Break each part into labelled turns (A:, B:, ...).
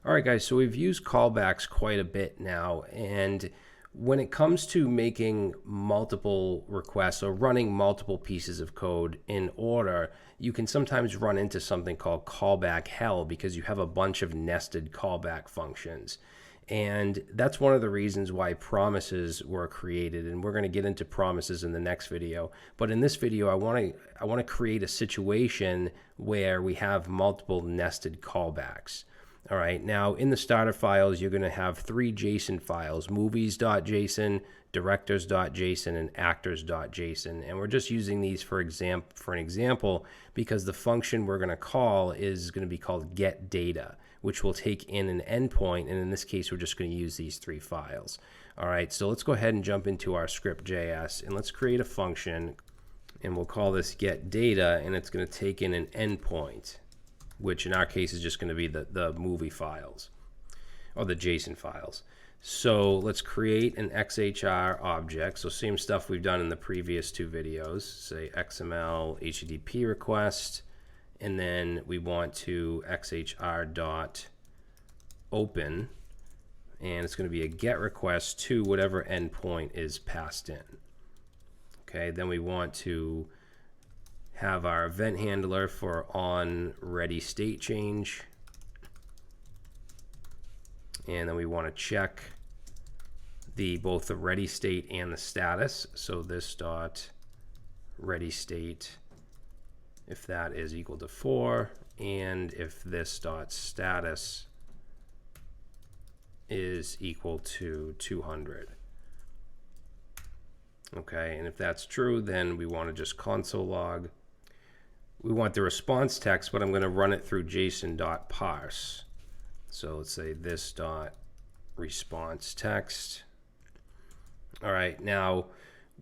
A: All right, guys, so we've used callbacks quite a bit now, and when it comes to making multiple requests or running multiple pieces of code in order, you can sometimes run into something called callback hell because you have a bunch of nested callback functions. And that's one of the reasons why promises were created, and we're going to get into promises in the next video. But in this video, I want to create a situation where we have multiple nested callbacks. All right, now in the starter files, you're going to have three JSON files, movies.json, directors.json, and actors.json. And we're just using these for an example because the function we're going to call is going to be called getData, which will take in an endpoint. And in this case, we're just going to use these three files. All right, so let's go ahead and jump into our script.js and let's create a function, and we'll call this getData, and it's going to take in an endpoint, which in our case is just going to be the movie files or the JSON files. So let's create an XHR object. So same stuff we've done in the previous two videos. Say XML HTTP request, and then we want to XHR dot open, and it's going to be a get request to whatever endpoint is passed in. Okay, then we want to have our event handler for on ready state change, and then we want to check both the ready state and the status. So this dot ready state, if that is equal to 4, and if this dot status is equal to 200. Okay, and if that's true, then we want to just console log. We want the response text, but I'm going to run it through json.parse. So let's say this dot response text. All right, now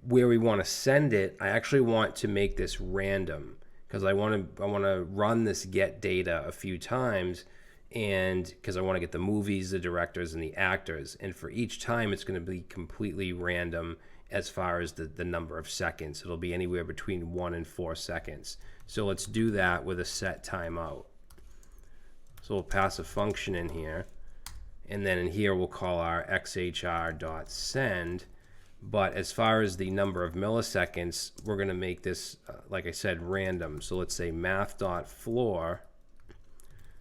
A: where we want to send it, I actually want to make this random because I want to run this get data a few times, and because I want to get the movies, the directors, and the actors. And for each time, it's going to be completely random as far as the number of seconds. It'll be anywhere between 1 and 4 seconds. So let's do that with a set timeout. So we'll pass a function in here, and then in here we'll call our xhr.send. But as far as the number of milliseconds, we're going to make this, like I said, random. So let's say math.floor.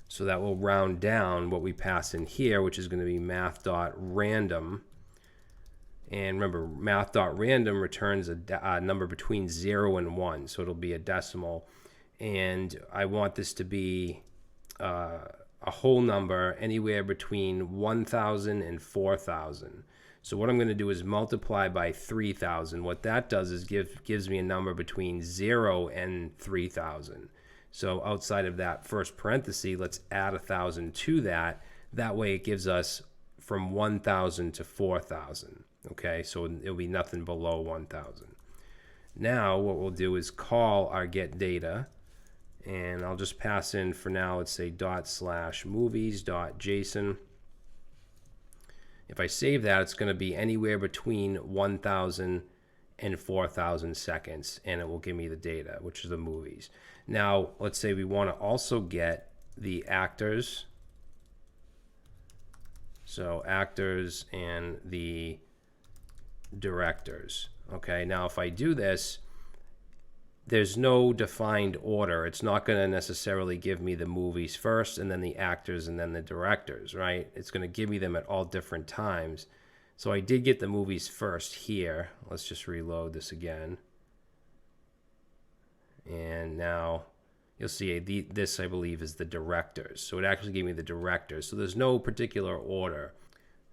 A: So that will round down what we pass in here, which is going to be math.random. And remember, math.random returns a number between 0 and 1, so it'll be a decimal. And I want this to be a whole number anywhere between 1,000 and 4,000. So what I'm going to do is multiply by 3,000. What that does is gives me a number between 0 and 3,000. So outside of that first parenthesis, let's add 1,000 to that. That way it gives us from 1,000 to 4,000. Okay, so it'll be nothing below 1,000. Now what we'll do is call our getData, and I'll just pass in for now, let's say ./movies.json. If I save that, it's going to be anywhere between 1,000 and 4,000 seconds, and it will give me the data, which is the movies. Now let's say we want to also get the actors. So actors and the directors. Okay, now if I do this, there's no defined order. It's not going to necessarily give me the movies first and then the actors and then the directors, right? It's going to give me them at all different times. So I did get the movies first here. Let's just reload this again. And now you'll see this, I believe, is the directors. So it actually gave me the directors. So there's no particular order.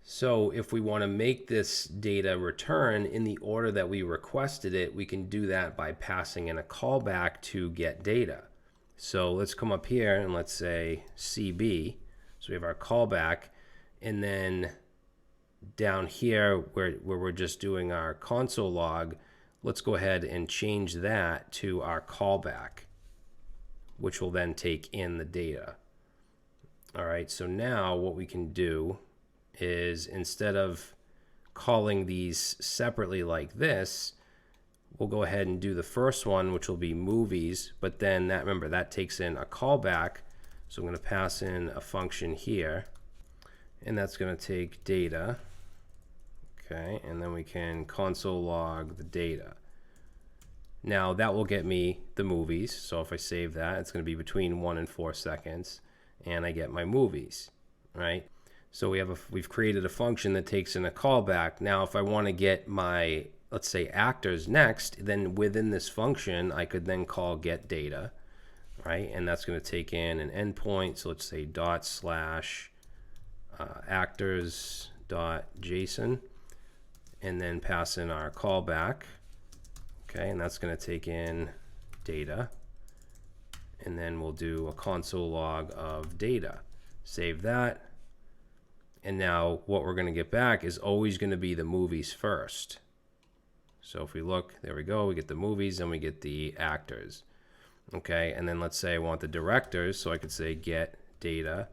A: So if we want to make this data return in the order that we requested it, we can do that by passing in a callback to getData. So let's come up here and let's say CB. So we have our callback, and then down here where we're just doing our console log, let's go ahead and change that to our callback, which will then take in the data. All right, so now what we can do is instead of calling these separately like this, we'll go ahead and do the first one, which will be movies, but then that, remember, that takes in a callback. So I'm going to pass in a function here, and that's going to take data. Okay, and then we can console log the data. Now that will get me the movies. So if I save that, it's going to be between 1 and 4 seconds, and I get my movies, right? So we've created a function that takes in a callback. Now if I want to get my, let's say, actors next, then within this function I could then call get data, right? And that's going to take in an endpoint. So let's say actors.json, and then pass in our callback. Okay, and that's going to take in data, and then we'll do a console log of data. Save that, and now what we're going to get back is always going to be the movies first. So if we look, there we go, we get the movies and we get the actors. Okay, and then let's say I want the directors, so I could say get data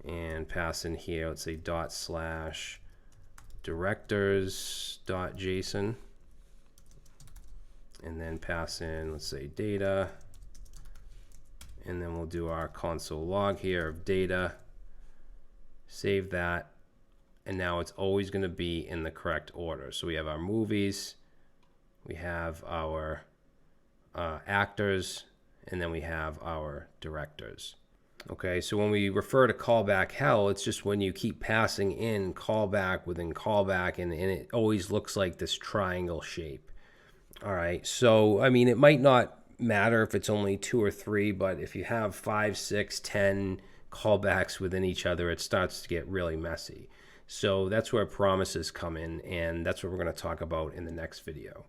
A: and pass in here, let's say ./directors.json, and then pass in, let's say, data, and then we'll do our console log here of data. Save that, and now it's always going to be in the correct order. So we have our movies, we have our actors, and then we have our directors. Okay, so when we refer to callback hell, it's just when you keep passing in callback within callback, and it always looks like this triangle shape. All right, so I mean, it might not matter if it's only 2 or 3, but if you have 5, 6, 10 callbacks within each other, it starts to get really messy. So that's where promises come in, and that's what we're going to talk about in the next video.